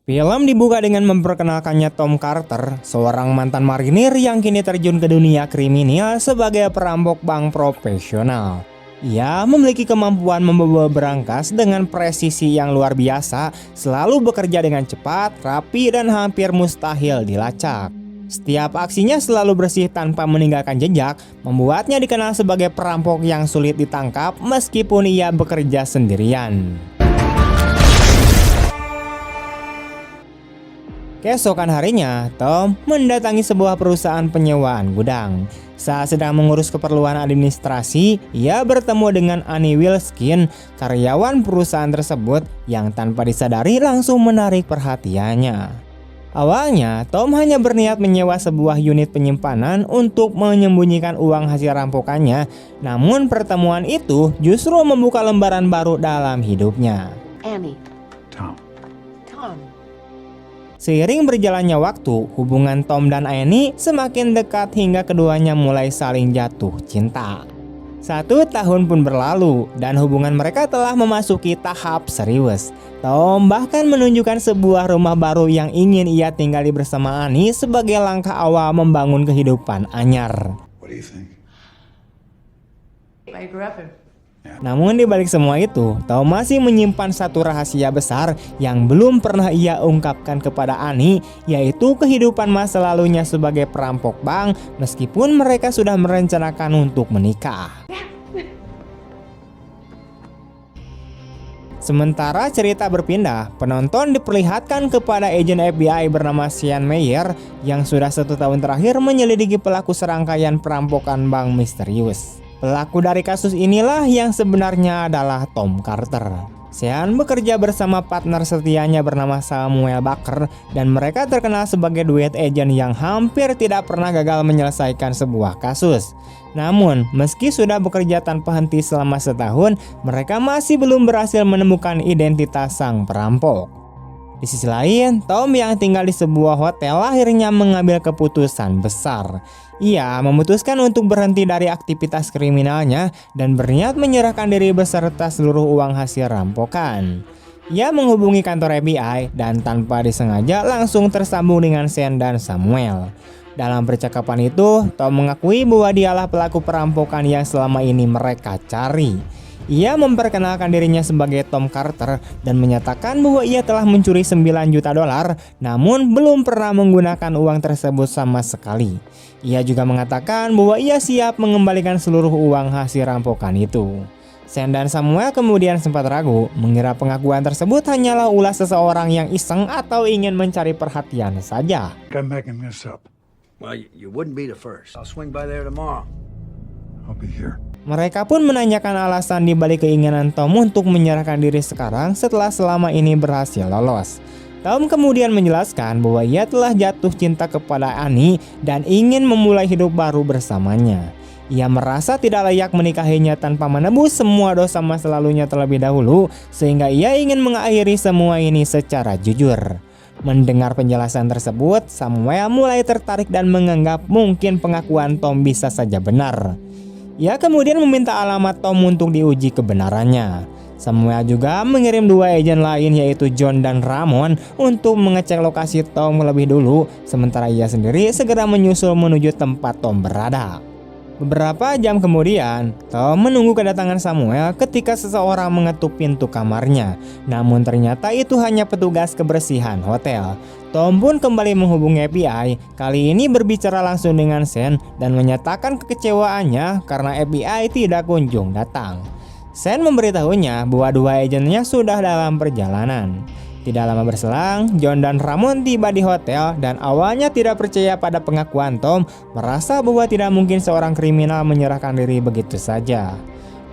Film dibuka dengan memperkenalkannya Tom Carter, seorang mantan marinir yang kini terjun ke dunia kriminal sebagai perampok bank profesional. Ia memiliki kemampuan membawa berangkas dengan presisi yang luar biasa, selalu bekerja dengan cepat, rapi, dan hampir mustahil dilacak. Setiap aksinya selalu bersih tanpa meninggalkan jejak, membuatnya dikenal sebagai perampok yang sulit ditangkap meskipun ia bekerja sendirian. Keesokan harinya, Tom mendatangi sebuah perusahaan penyewaan gudang. Saat sedang mengurus keperluan administrasi, ia bertemu dengan Annie Wilskin, karyawan perusahaan tersebut yang tanpa disadari langsung menarik perhatiannya. Awalnya, Tom hanya berniat menyewa sebuah unit penyimpanan untuk menyembunyikan uang hasil rampokannya, namun pertemuan itu justru membuka lembaran baru dalam hidupnya. Annie. Tom. Seiring berjalannya waktu, hubungan Tom dan Annie semakin dekat hingga keduanya mulai saling jatuh cinta. 1 tahun pun berlalu dan hubungan mereka telah memasuki tahap serius. Tom bahkan menunjukkan sebuah rumah baru yang ingin ia tinggali bersama Annie sebagai langkah awal membangun kehidupan anyar. What do you think? I grew up in. Namun di balik semua itu, Tom masih menyimpan satu rahasia besar yang belum pernah ia ungkapkan kepada Annie, yaitu kehidupan masa lalunya sebagai perampok bank meskipun mereka sudah merencanakan untuk menikah. Sementara cerita berpindah, penonton diperlihatkan kepada agen FBI bernama Sean Meyer yang sudah 1 tahun terakhir menyelidiki pelaku serangkaian perampokan bank misterius. Pelaku dari kasus inilah yang sebenarnya adalah Tom Carter. Sean bekerja bersama partner setianya bernama Samuel Baker dan mereka terkenal sebagai duet agent yang hampir tidak pernah gagal menyelesaikan sebuah kasus. Namun, meski sudah bekerja tanpa henti selama 1 tahun, mereka masih belum berhasil menemukan identitas sang perampok. Di sisi lain, Tom yang tinggal di sebuah hotel akhirnya mengambil keputusan besar. Ia memutuskan untuk berhenti dari aktivitas kriminalnya dan berniat menyerahkan diri beserta seluruh uang hasil rampokan. Ia menghubungi kantor FBI dan tanpa disengaja langsung tersambung dengan Sean dan Samuel. Dalam percakapan itu, Tom mengakui bahwa dialah pelaku perampokan yang selama ini mereka cari. Ia memperkenalkan dirinya sebagai Tom Carter dan menyatakan bahwa ia telah mencuri 9 juta dolar, namun belum pernah menggunakan uang tersebut sama sekali. Ia juga mengatakan bahwa ia siap mengembalikan seluruh uang hasil rampokan itu. Sean dan Samuel kemudian sempat ragu, mengira pengakuan tersebut hanyalah ulah seseorang yang iseng atau ingin mencari perhatian saja. I'm making this up. Well, you wouldn't be the first. I'll swing by there tomorrow. I'll be here. Mereka pun menanyakan alasan dibalik keinginan Tom untuk menyerahkan diri sekarang setelah selama ini berhasil lolos. Tom kemudian menjelaskan bahwa ia telah jatuh cinta kepada Annie dan ingin memulai hidup baru bersamanya. Ia merasa tidak layak menikahinya tanpa menebus semua dosa masa lalunya terlebih dahulu, sehingga ia ingin mengakhiri semua ini secara jujur. Mendengar penjelasan tersebut, Samuel mulai tertarik dan menganggap mungkin pengakuan Tom bisa saja benar. Ia kemudian meminta alamat Tom untuk diuji kebenarannya. Samuel juga mengirim 2 agen lain yaitu John dan Ramon untuk mengecek lokasi Tom lebih dulu, sementara ia sendiri segera menyusul menuju tempat Tom berada. Beberapa jam kemudian, Tom menunggu kedatangan Samuel ketika seseorang mengetuk pintu kamarnya. Namun ternyata itu hanya petugas kebersihan hotel. Tom pun kembali menghubungi FBI, kali ini berbicara langsung dengan Sean dan menyatakan kekecewaannya karena FBI tidak kunjung datang. Sean memberitahunya bahwa 2 agennya sudah dalam perjalanan. Tidak lama berselang, John dan Ramon tiba di hotel dan awalnya tidak percaya pada pengakuan Tom, merasa bahwa tidak mungkin seorang kriminal menyerahkan diri begitu saja.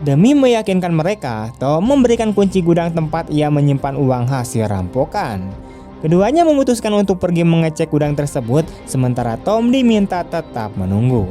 Demi meyakinkan mereka, Tom memberikan kunci gudang tempat ia menyimpan uang hasil rampokan. Keduanya memutuskan untuk pergi mengecek gudang tersebut, sementara Tom diminta tetap menunggu.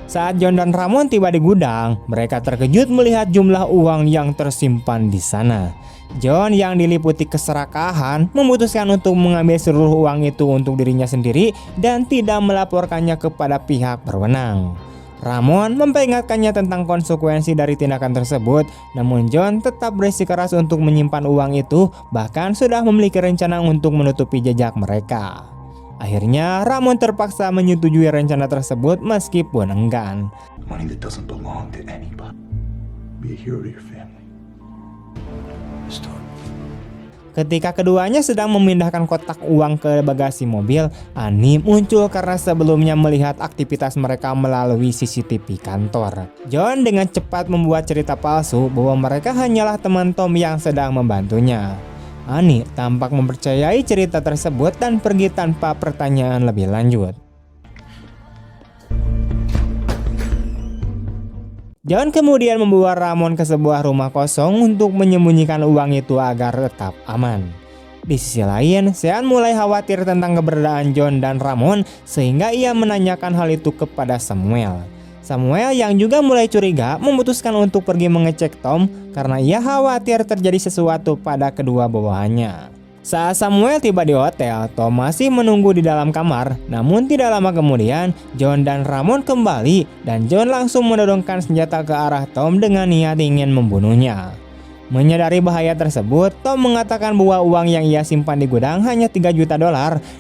Saat John dan Ramon tiba di gudang, mereka terkejut melihat jumlah uang yang tersimpan di sana. John yang diliputi keserakahan memutuskan untuk mengambil seluruh uang itu untuk dirinya sendiri dan tidak melaporkannya kepada pihak berwenang. Ramon memperingatkannya tentang konsekuensi dari tindakan tersebut, namun John tetap bersikeras untuk menyimpan uang itu, bahkan sudah memiliki rencana untuk menutupi jejak mereka. Akhirnya Ramon terpaksa menyetujui rencana tersebut meskipun enggan. Money that doesn't belong to anybody. Be a hero to your family. Start. Ketika keduanya sedang memindahkan kotak uang ke bagasi mobil, Annie muncul karena sebelumnya melihat aktivitas mereka melalui CCTV kantor. John dengan cepat membuat cerita palsu bahwa mereka hanyalah teman Tom yang sedang membantunya. Annie tampak mempercayai cerita tersebut dan pergi tanpa pertanyaan lebih lanjut. John kemudian membawa Ramon ke sebuah rumah kosong untuk menyembunyikan uang itu agar tetap aman. Di sisi lain, Sean mulai khawatir tentang keberadaan John dan Ramon sehingga ia menanyakan hal itu kepada Samuel. Samuel yang juga mulai curiga memutuskan untuk pergi mengecek Tom karena ia khawatir terjadi sesuatu pada kedua bawahannya. Saat Samuel tiba di hotel, Tom masih menunggu di dalam kamar. Namun tidak lama kemudian, John dan Ramon kembali dan John langsung menodongkan senjata ke arah Tom dengan niat ingin membunuhnya. Menyadari bahaya tersebut, Tom mengatakan bahwa uang yang ia simpan di gudang hanya $3 juta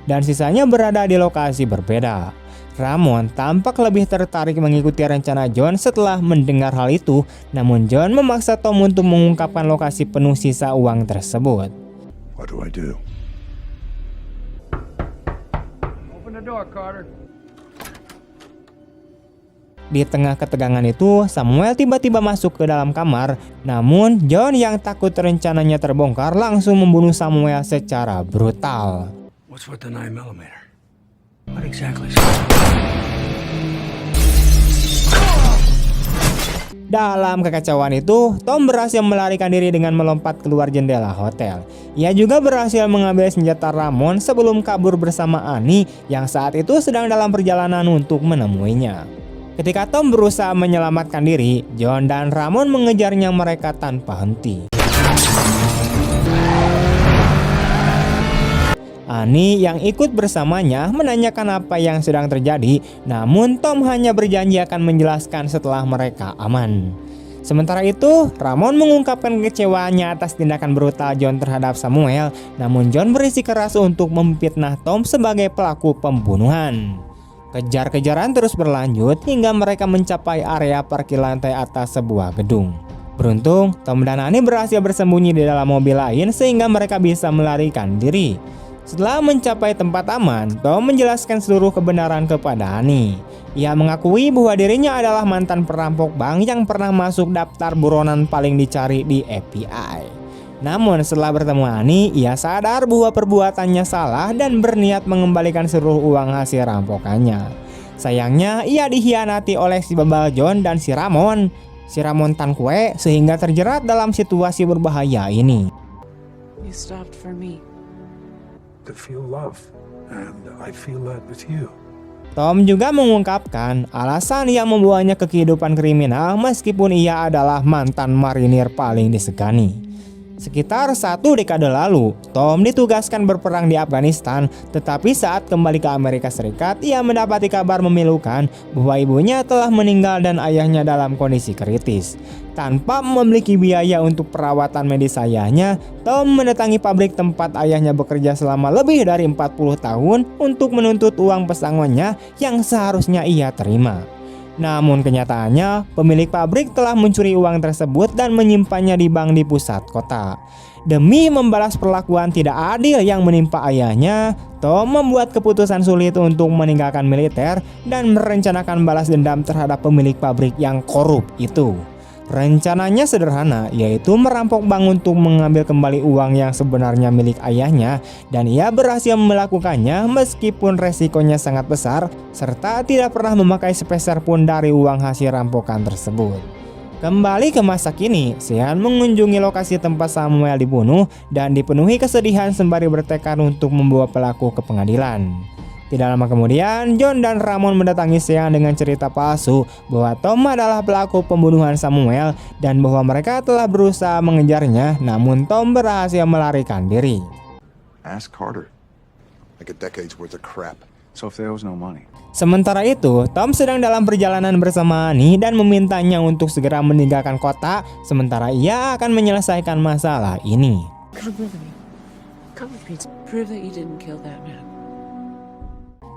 dan sisanya berada di lokasi berbeda. Ramon tampak lebih tertarik mengikuti rencana John setelah mendengar hal itu, namun John memaksa Tom untuk mengungkapkan lokasi penuh sisa uang tersebut. What do I do? Open the door, Carter. Di tengah ketegangan itu, Samuel tiba-tiba masuk ke dalam kamar. Namun, John yang takut rencananya terbongkar langsung membunuh Samuel secara brutal. What's with the 9mm? What exactly? Dalam kekacauan itu, Tom berhasil melarikan diri dengan melompat keluar jendela hotel. Ia juga berhasil mengambil senjata Ramon sebelum kabur bersama Annie yang saat itu sedang dalam perjalanan untuk menemuinya. Ketika Tom berusaha menyelamatkan diri, John dan Ramon mengejarnya mereka tanpa henti. Annie yang ikut bersamanya menanyakan apa yang sedang terjadi, namun Tom hanya berjanji akan menjelaskan setelah mereka aman. Sementara itu, Ramon mengungkapkan kekecewaannya atas tindakan brutal John terhadap Samuel, namun John bersikeras untuk memfitnah Tom sebagai pelaku pembunuhan. Kejar-kejaran terus berlanjut hingga mereka mencapai area parkir lantai atas sebuah gedung. Beruntung, Tom dan Annie berhasil bersembunyi di dalam mobil lain sehingga mereka bisa melarikan diri. Setelah mencapai tempat aman, Tom menjelaskan seluruh kebenaran kepada Annie. Ia mengakui bahwa dirinya adalah mantan perampok bank yang pernah masuk daftar buronan paling dicari di FBI. Namun setelah bertemu Annie, ia sadar bahwa perbuatannya salah dan berniat mengembalikan seluruh uang hasil rampokannya. Sayangnya, ia dikhianati oleh si bebal John dan si Ramon Tankwe sehingga terjerat dalam situasi berbahaya ini. You stopped for me. To feel love. And I feel that with you. Tom juga mengungkapkan alasan yang membawanya ke kehidupan kriminal meskipun ia adalah mantan marinir paling disegani. Sekitar 1 dekade lalu, Tom ditugaskan berperang di Afghanistan, tetapi saat kembali ke Amerika Serikat, ia mendapati kabar memilukan bahwa ibunya telah meninggal dan ayahnya dalam kondisi kritis. Tanpa memiliki biaya untuk perawatan medis ayahnya, Tom mendatangi pabrik tempat ayahnya bekerja selama lebih dari 40 tahun untuk menuntut uang pesangonnya yang seharusnya ia terima. Namun kenyataannya, pemilik pabrik telah mencuri uang tersebut dan menyimpannya di bank di pusat kota. Demi membalas perlakuan tidak adil yang menimpa ayahnya, Tom membuat keputusan sulit untuk meninggalkan militer dan merencanakan balas dendam terhadap pemilik pabrik yang korup itu. Rencananya sederhana, yaitu merampok bank untuk mengambil kembali uang yang sebenarnya milik ayahnya, dan ia berhasil melakukannya meskipun resikonya sangat besar serta tidak pernah memakai sepeser pun dari uang hasil rampokan tersebut. Kembali ke masa kini, Sean mengunjungi lokasi tempat Samuel dibunuh dan dipenuhi kesedihan sembari bertekad untuk membawa pelaku ke pengadilan. Tidak lama kemudian, John dan Ramon mendatangi Sean dengan cerita palsu bahwa Tom adalah pelaku pembunuhan Samuel dan bahwa mereka telah berusaha mengejarnya, namun Tom berhasil melarikan diri. Ask Carter. Like a decade's worth of crap. So if there was no money, Sementara itu, Tom sedang dalam perjalanan bersama Annie dan memintanya untuk segera meninggalkan kota, sementara ia akan menyelesaikan masalah ini. Come with me. Come with me. Prove that you didn't kill that man.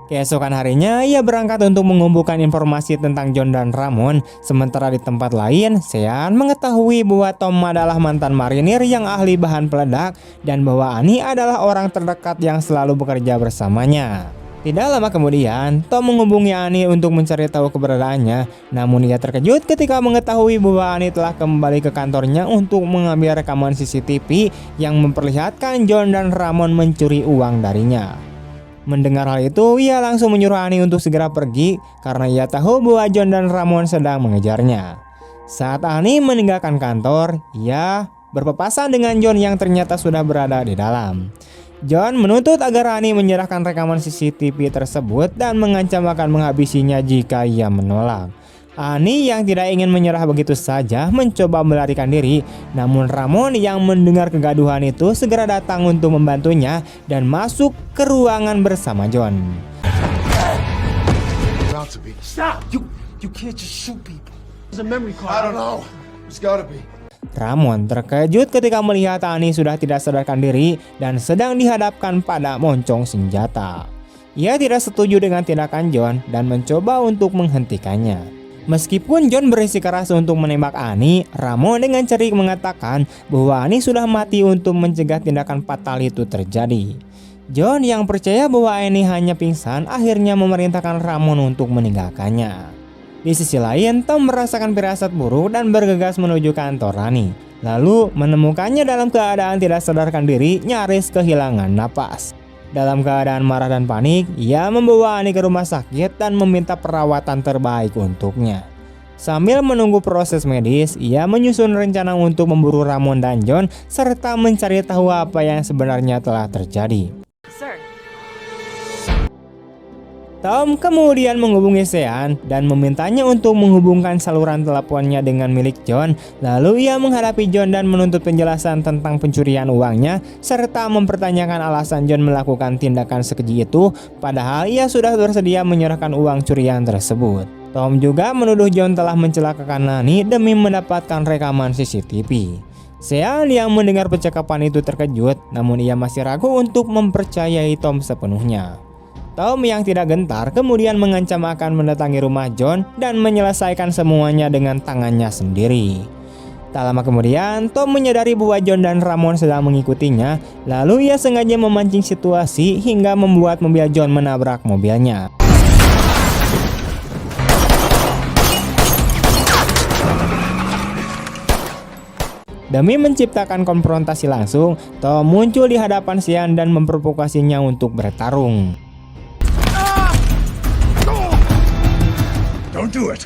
Keesokan harinya, ia berangkat untuk mengumpulkan informasi tentang John dan Ramon. Sementara di tempat lain, Sean mengetahui bahwa Tom adalah mantan marinir yang ahli bahan peledak dan bahwa Annie adalah orang terdekat yang selalu bekerja bersamanya. Tidak lama kemudian, Tom menghubungi Annie untuk mencari tahu keberadaannya. Namun ia terkejut ketika mengetahui bahwa Annie telah kembali ke kantornya untuk mengambil rekaman CCTV yang memperlihatkan John dan Ramon mencuri uang darinya. Mendengar hal itu, ia langsung menyuruh Annie untuk segera pergi karena ia tahu bahwa John dan Ramon sedang mengejarnya. Saat Annie meninggalkan kantor, ia berpapasan dengan John yang ternyata sudah berada di dalam. John menuntut agar Annie menyerahkan rekaman CCTV tersebut dan mengancam akan menghabisinya jika ia menolak. Annie yang tidak ingin menyerah begitu saja mencoba melarikan diri, namun Ramon yang mendengar kegaduhan itu segera datang untuk membantunya dan masuk ke ruangan bersama John. Stop! You can't just shoot people. It's a memory card. I don't know. It's gotta be. Ramon terkejut ketika melihat Annie sudah tidak sadarkan diri dan sedang dihadapkan pada moncong senjata. Ia tidak setuju dengan tindakan John dan mencoba untuk menghentikannya. Meskipun John bersikeras untuk menembak Annie, Ramon dengan cerik mengatakan bahwa Annie sudah mati untuk mencegah tindakan fatal itu terjadi. John yang percaya bahwa Annie hanya pingsan akhirnya memerintahkan Ramon untuk meninggalkannya. Di sisi lain, Tom merasakan firasat buruk dan bergegas menuju kantor Annie. Lalu menemukannya dalam keadaan tidak sadarkan diri, nyaris kehilangan napas. Dalam keadaan marah dan panik, ia membawa Annie ke rumah sakit dan meminta perawatan terbaik untuknya. Sambil menunggu proses medis, ia menyusun rencana untuk memburu Ramon dan John serta mencari tahu apa yang sebenarnya telah terjadi. Sir. Tom kemudian menghubungi Sean dan memintanya untuk menghubungkan saluran teleponnya dengan milik John. Lalu ia menghadapi John dan menuntut penjelasan tentang pencurian uangnya serta mempertanyakan alasan John melakukan tindakan sekeji itu, padahal ia sudah bersedia menyerahkan uang curian tersebut. Tom juga menuduh John telah mencelakakan Annie demi mendapatkan rekaman CCTV. Sean yang mendengar percakapan itu terkejut, namun ia masih ragu untuk mempercayai Tom sepenuhnya. Tom yang tidak gentar kemudian mengancam akan mendatangi rumah John dan menyelesaikan semuanya dengan tangannya sendiri. Tak lama kemudian, Tom menyadari bahwa John dan Ramon sedang mengikutinya, lalu ia sengaja memancing situasi hingga membuat mobil John menabrak mobilnya. Demi menciptakan konfrontasi langsung, Tom muncul di hadapan Sean dan memprovokasinya untuk bertarung. Don't do it.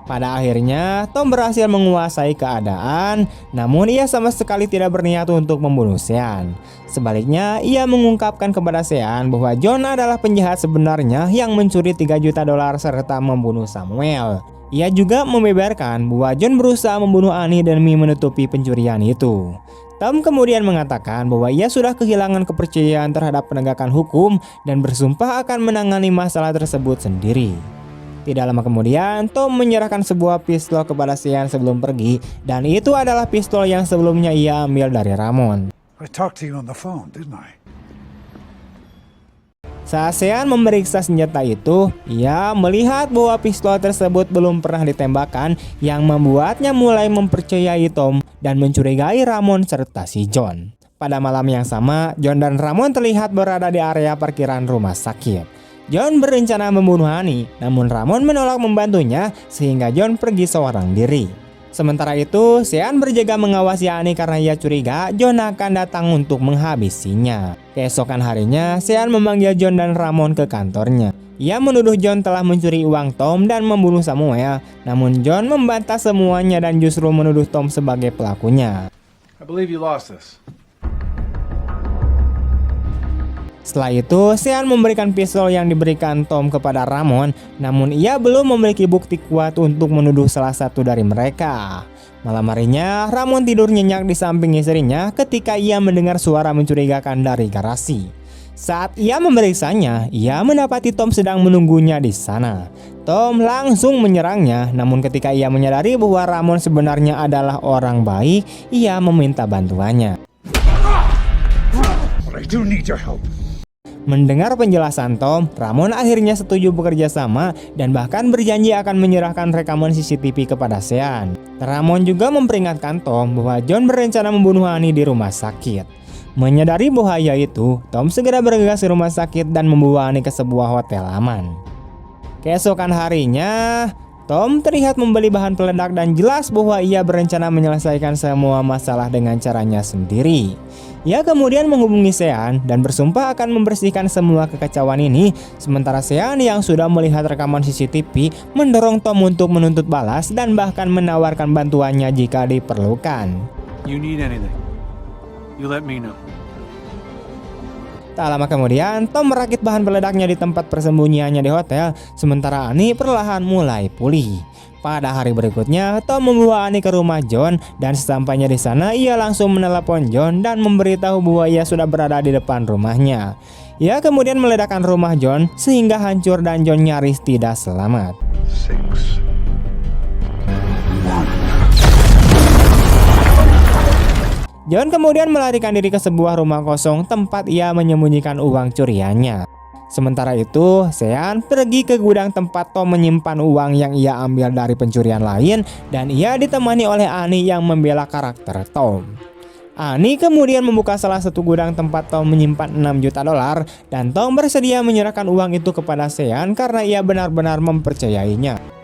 Pada akhirnya, Tom berhasil menguasai keadaan, namun ia sama sekali tidak berniat untuk membunuh Sean. Sebaliknya, ia mengungkapkan kepada Sean bahwa John adalah penjahat sebenarnya yang mencuri $3 juta serta membunuh Samuel. Ia juga membeberkan bahwa John berusaha membunuh Annie demi menutupi pencurian itu. Tom kemudian mengatakan bahwa ia sudah kehilangan kepercayaan terhadap penegakan hukum dan bersumpah akan menangani masalah tersebut sendiri. Tidak lama kemudian, Tom menyerahkan sebuah pistol kepada Sean sebelum pergi, dan itu adalah pistol yang sebelumnya ia ambil dari Ramon. I talked to you on the phone, didn't I? Saat Sean memeriksa senjata itu, ia melihat bahwa pistol tersebut belum pernah ditembakkan, yang membuatnya mulai mempercayai Tom dan mencurigai Ramon serta si John. Pada malam yang sama, John dan Ramon terlihat berada di area parkiran rumah sakit. John berencana membunuh Annie, namun Ramon menolak membantunya sehingga John pergi seorang diri. Sementara itu, Sean berjaga mengawasi Annie karena ia curiga John akan datang untuk menghabisinya. Keesokan harinya, Sean memanggil John dan Ramon ke kantornya. Ia menuduh John telah mencuri uang Tom dan membunuh Samuel, namun John membantah semuanya dan justru menuduh Tom sebagai pelakunya. I believe you lost this. Setelah itu, Sean memberikan pistol yang diberikan Tom kepada Ramon, namun ia belum memiliki bukti kuat untuk menuduh salah satu dari mereka. Malam harinya, Ramon tidur nyenyak di samping istrinya ketika ia mendengar suara mencurigakan dari garasi. Saat ia memeriksanya, ia mendapati Tom sedang menunggunya di sana. Tom langsung menyerangnya, namun ketika ia menyadari bahwa Ramon sebenarnya adalah orang baik, ia meminta bantuannya. But I do need your help. Mendengar penjelasan Tom, Ramon akhirnya setuju bekerja sama dan bahkan berjanji akan menyerahkan rekaman CCTV kepada Sean. Ramon juga memperingatkan Tom bahwa John berencana membunuh Annie di rumah sakit. Menyadari bahaya itu, Tom segera bergegas ke rumah sakit dan membawa Annie ke sebuah hotel aman. Keesokan harinya, Tom terlihat membeli bahan peledak dan jelas bahwa ia berencana menyelesaikan semua masalah dengan caranya sendiri. Ia kemudian menghubungi Sean dan bersumpah akan membersihkan semua kekacauan ini, sementara Sean yang sudah melihat rekaman CCTV mendorong Tom untuk menuntut balas dan bahkan menawarkan bantuannya jika diperlukan. You need anything, you let me know. Tak lama kemudian, Tom merakit bahan peledaknya di tempat persembunyiannya di hotel, sementara Annie perlahan mulai pulih. Pada hari berikutnya, Tom membawa Annie ke rumah John dan sesampainya di sana ia langsung menelepon John dan memberitahu bahwa ia sudah berada di depan rumahnya. Ia kemudian meledakkan rumah John sehingga hancur dan John nyaris tidak selamat. 6, 1. John kemudian melarikan diri ke sebuah rumah kosong tempat ia menyembunyikan uang curiannya. Sementara itu, Sean pergi ke gudang tempat Tom menyimpan uang yang ia ambil dari pencurian lain dan ia ditemani oleh Annie yang membela karakter Tom. Annie kemudian membuka salah satu gudang tempat Tom menyimpan $6 juta dan Tom bersedia menyerahkan uang itu kepada Sean karena ia benar-benar mempercayainya.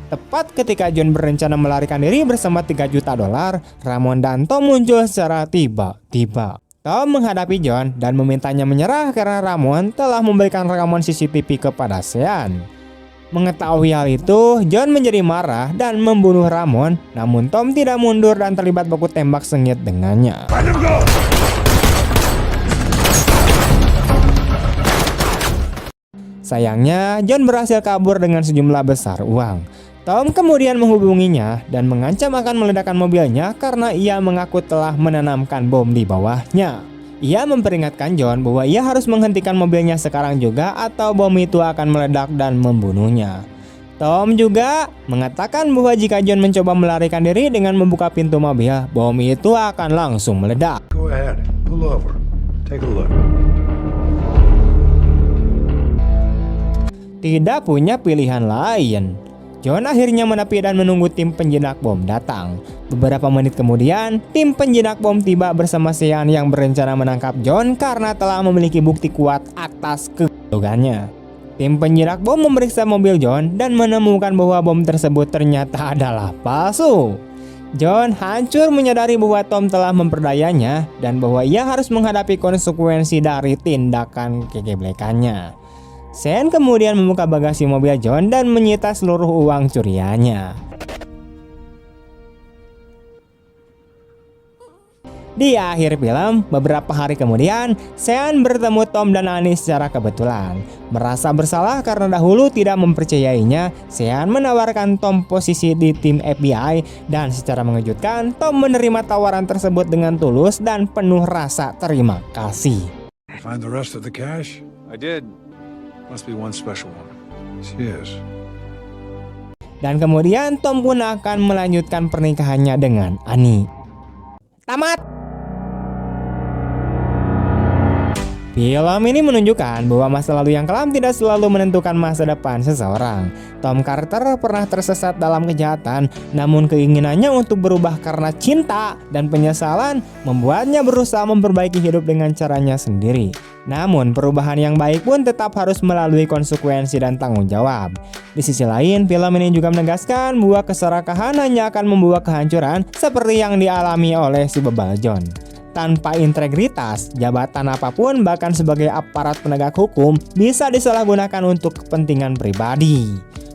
Tepat ketika John berencana melarikan diri bersama $3 juta, Ramon dan Tom muncul secara tiba-tiba. Tom menghadapi John dan memintanya menyerah karena Ramon telah memberikan rekaman CCTV kepada Sean. Mengetahui hal itu, John menjadi marah dan membunuh Ramon, namun Tom tidak mundur dan terlibat baku tembak sengit dengannya. Let him go! Sayangnya, John berhasil kabur dengan sejumlah besar uang. Tom kemudian menghubunginya dan mengancam akan meledakkan mobilnya karena ia mengaku telah menanamkan bom di bawahnya. Ia memperingatkan John bahwa ia harus menghentikan mobilnya sekarang juga atau bom itu akan meledak dan membunuhnya. Tom juga mengatakan bahwa jika John mencoba melarikan diri dengan membuka pintu mobil, bom itu akan langsung meledak. Go ahead. Pull over. Take a look. Tidak punya pilihan lain, John akhirnya menepi dan menunggu tim penjinak bom datang. Beberapa menit kemudian, tim penjinak bom tiba bersama Sean yang berencana menangkap John karena telah memiliki bukti kuat atas kegaduhannya. Tim penjinak bom memeriksa mobil John dan menemukan bahwa bom tersebut ternyata adalah palsu. John hancur menyadari bahwa Tom telah memperdayanya dan bahwa ia harus menghadapi konsekuensi dari tindakan kegeblekannya. Sean kemudian membuka bagasi mobil John dan menyita seluruh uang curiannya. Di akhir film, beberapa hari kemudian, Sean bertemu Tom dan Annie secara kebetulan. Merasa bersalah karena dahulu tidak mempercayainya, Sean menawarkan Tom posisi di tim FBI dan secara mengejutkan, Tom menerima tawaran tersebut dengan tulus dan penuh rasa terima kasih. Find the rest of the cash? I did. Must be one special one. Cheers. Dan kemudian Tom pun akan melanjutkan pernikahannya dengan Annie. Tamat. Film ini menunjukkan bahwa masa lalu yang kelam tidak selalu menentukan masa depan seseorang. Tom Carter pernah tersesat dalam kejahatan, namun keinginannya untuk berubah karena cinta dan penyesalan membuatnya berusaha memperbaiki hidup dengan caranya sendiri. Namun perubahan yang baik pun tetap harus melalui konsekuensi dan tanggung jawab. Di sisi lain, film ini juga menegaskan bahwa keserakahan hanya akan membawa kehancuran seperti yang dialami oleh si bebal John. Tanpa integritas, jabatan apapun bahkan sebagai aparat penegak hukum bisa disalahgunakan untuk kepentingan pribadi.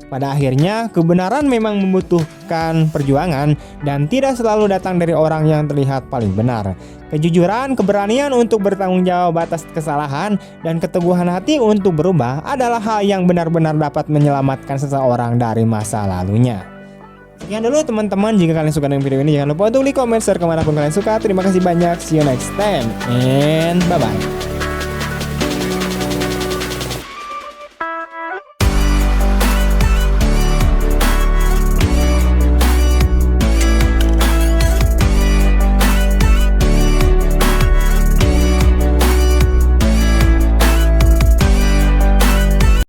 Pada akhirnya, kebenaran memang membutuhkan perjuangan dan tidak selalu datang dari orang yang terlihat paling benar. Kejujuran, keberanian untuk bertanggung jawab atas kesalahan, dan keteguhan hati untuk berubah adalah hal yang benar-benar dapat menyelamatkan seseorang dari masa lalunya. Sekian dulu teman-teman, jika kalian suka dengan video ini jangan lupa untuk like, comment, share kemanapun kalian suka. Terima kasih banyak, see you next time, and bye-bye.